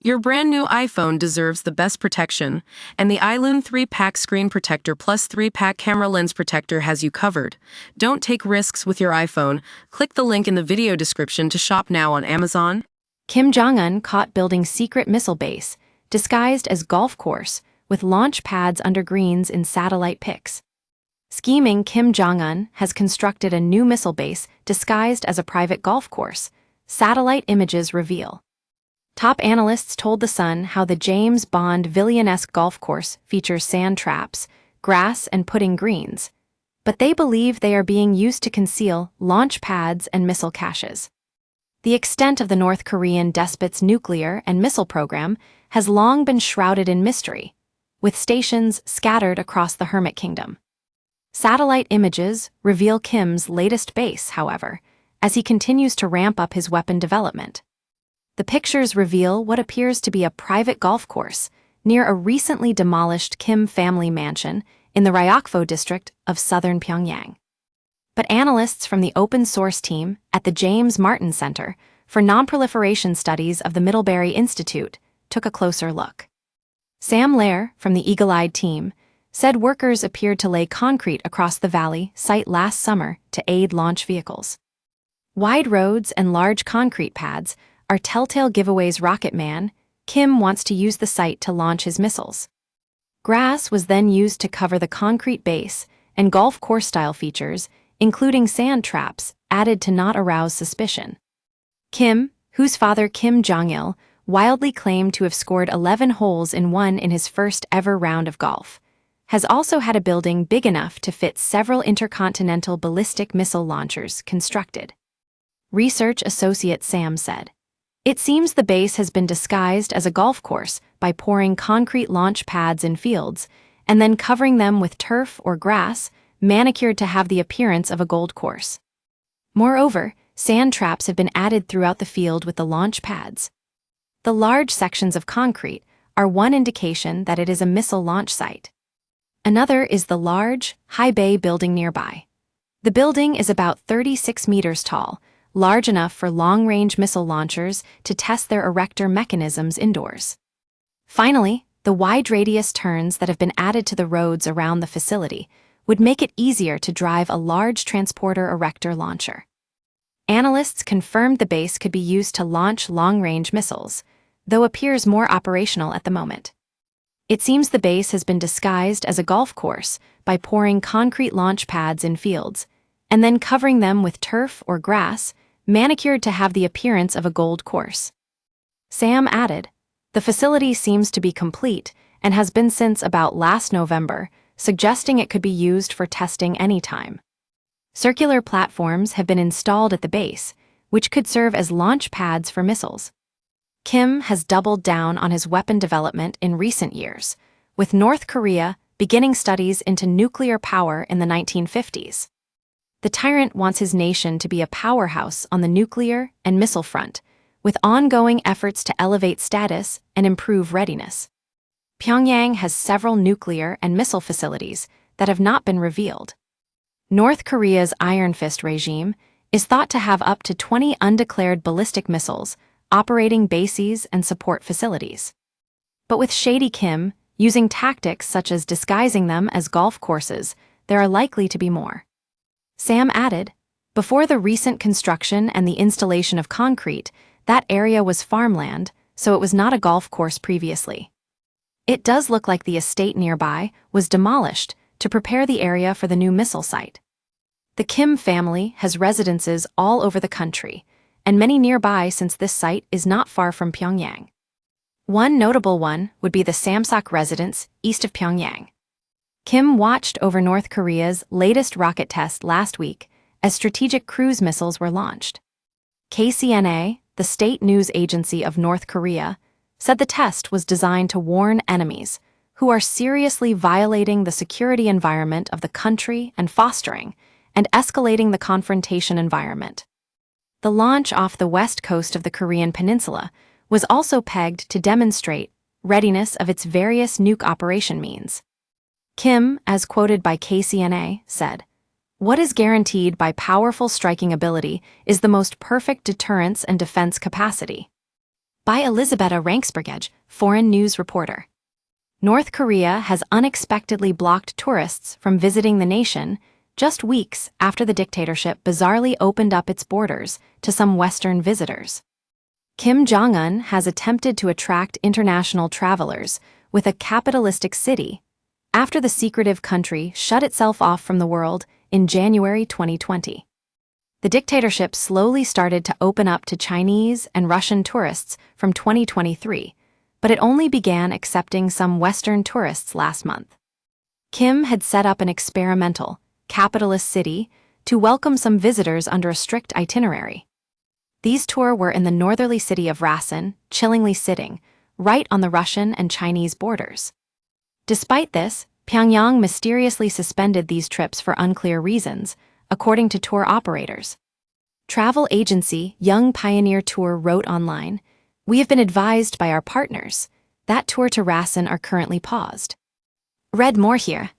Your brand new iPhone deserves the best protection, and the iLune 3-pack screen protector plus 3-pack camera lens protector has you covered. Don't take risks with your iPhone. Click the link in the video description to shop now on Amazon. Kim Jong-un caught building secret missile base, disguised as golf course, with launch pads under greens in satellite pics. Scheming Kim Jong-un has constructed a new missile base disguised as a private golf course, satellite images reveal. Top analysts told The Sun how the James Bond villain-esque golf course features sand traps, grass, and putting greens, but they believe they are being used to conceal launch pads and missile caches. The extent of the North Korean despot's nuclear and missile program has long been shrouded in mystery, with stations scattered across the Hermit Kingdom. Satellite images reveal Kim's latest base, however, as he continues to ramp up his weapon development. The pictures reveal what appears to be a private golf course near a recently demolished Kim family mansion in the Ryokpo district of southern Pyongyang. But analysts from the open-source team at the James Martin Center for Nonproliferation Studies of the Middlebury Institute took a closer look. Sam Lair, from the Eagle-Eyed team, said workers appeared to lay concrete across the valley site last summer to aid launch vehicles. Wide roads and large concrete pads are telltale giveaways. Rocket Man Kim wants to use the site to launch his missiles. Grass was then used to cover the concrete base, and golf course-style features, including sand traps, added to not arouse suspicion. Kim, whose father Kim Jong-il wildly claimed to have scored 11 holes in one in his first-ever round of golf, has also had a building big enough to fit several intercontinental ballistic missile launchers constructed. Research associate Sam said, "It seems the base has been disguised as a golf course by pouring concrete launch pads in fields and then covering them with turf or grass, manicured to have the appearance of a golf course. Moreover, sand traps have been added throughout the field with the launch pads. The large sections of concrete are one indication that it is a missile launch site. Another is the large, high bay building nearby. The building is about 36 meters tall, large enough for long-range missile launchers to test their erector mechanisms indoors. Finally, the wide radius turns that have been added to the roads around the facility would make it easier to drive a large transporter erector launcher." Analysts confirmed the base could be used to launch long-range missiles, though appears more operational at the moment. It seems the base has been disguised as a golf course by pouring concrete launch pads in fields, and then covering them with turf or grass, manicured to have the appearance of a golf course. Sam added, "The facility seems to be complete and has been since about last November, suggesting it could be used for testing anytime. Circular platforms have been installed at the base, which could serve as launch pads for missiles." Kim has doubled down on his weapon development in recent years, with North Korea beginning studies into nuclear power in the 1950s. The tyrant wants his nation to be a powerhouse on the nuclear and missile front, with ongoing efforts to elevate status and improve readiness. Pyongyang has several nuclear and missile facilities that have not been revealed. North Korea's Iron Fist regime is thought to have up to 20 undeclared ballistic missiles operating bases and support facilities. But with Shady Kim using tactics such as disguising them as golf courses, there are likely to be more. Sam added, "Before the recent construction and the installation of concrete, that area was farmland, so it was not a golf course previously. It does look like the estate nearby was demolished to prepare the area for the new missile site. The Kim family has residences all over the country, and many nearby since this site is not far from Pyongyang. One notable one would be the Samsak residence east of Pyongyang." Kim watched over North Korea's latest rocket test last week as strategic cruise missiles were launched. KCNA, the state news agency of North Korea, said the test was designed to warn enemies who are seriously violating the security environment of the country and fostering and escalating the confrontation environment. The launch off the west coast of the Korean peninsula was also pegged to demonstrate readiness of its various nuke operation means. Kim, as quoted by KCNA, said, "What is guaranteed by powerful striking ability is the most perfect deterrence and defense capacity. By Elisabetta Ranksbergej, foreign news reporter. North Korea has unexpectedly blocked tourists from visiting the nation just weeks after the dictatorship bizarrely opened up its borders to some Western visitors. Kim Jong-un has attempted to attract international travelers with a capitalistic city after the secretive country shut itself off from the world in January 2020. The dictatorship slowly started to open up to Chinese and Russian tourists from 2023, but it only began accepting some Western tourists last month. Kim had set up an experimental, capitalist city to welcome some visitors under a strict itinerary. These tours were in the northerly city of Rason, chillingly sitting right on the Russian and Chinese borders. Despite this, Pyongyang mysteriously suspended these trips for unclear reasons, according to tour operators. Travel agency Young Pioneer Tour wrote online, "We have been advised by our partners that tour to Rason are currently paused." Read more here.